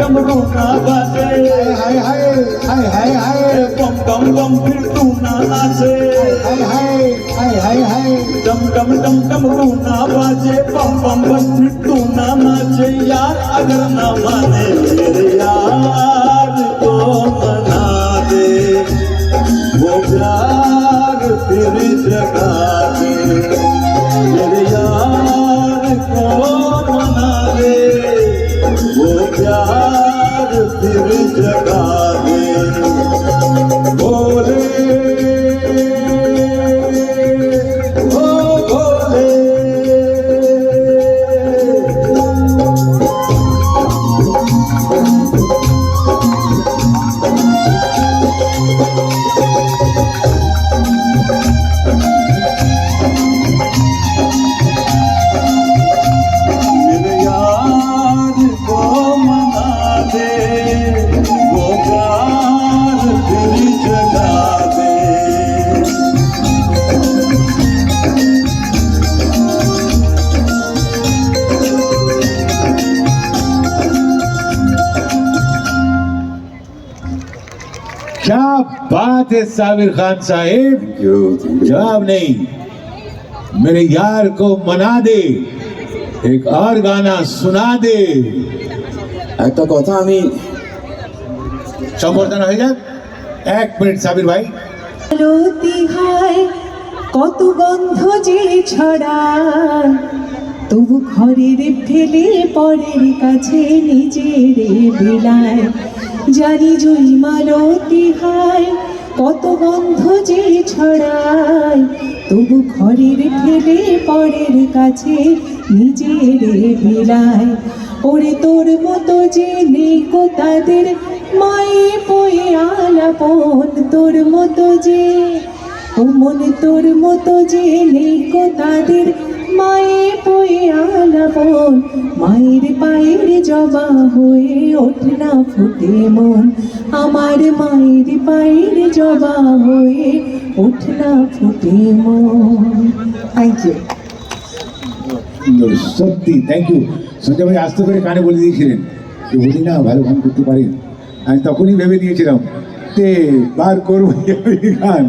डमरू ना बाजे, हाय हाय हाय हाय हाय बम बम बम फिरतू ना नाचे, हाय हाय हाय हाय हाय डम डम डम डमरू ना बाजे, बम बम बम फिरतू ना नाचे। यार अगर ना माने मेरे यार को मना दे, वो प्यार फिर जगा दे, मेरे यार को मना दे, वो प्यार फिर जगा दे। बोले ओ बोले, मेरे यार को मना दे, वो प्यार फिर जगा दे। क्या बात है साबिर खान साहिब, जवाब नहीं। मेरे यार को मना दे, एक और गाना सुना दे। একটা কথা আমি সম্বর্ধনা হয়ে যাক। 1 মিনিট সাবির ভাই। আরতি হয় কত গন্ধ যে ছড়ায়, তবু ঘরের ফেলে পরের কাছে নিজের বিলায়। জানি জয়ী মালতী হয় কত গন্ধ যে ছড়ায়, তবু ঘরের ফেলে পরের কাছে নিজের বিলায়। ওরে তোর মতো যে নেই কো তাদের মায়ে পয়ে আলাপন, তোর মতো যে ও মনে তোর মতো যে নেই কো তাদের মায়ে পয়ে আলাপন। মায়ের পায়ের জবা হয়ে ওঠ না ফুটে মন, আমার মায়ের পায়ের জবা হয়ে ওঠ না ফুটে মন। Thank you. সত্যি থ্যাংক ইউ। সঞ্জয় ভাই আস্তে করে কানে বলে দিয়েছিলেন যে বলি না ভালো গান করতে পারেন। আমি তখনই ভেবে নিয়েছিলাম তে বার করবো গান।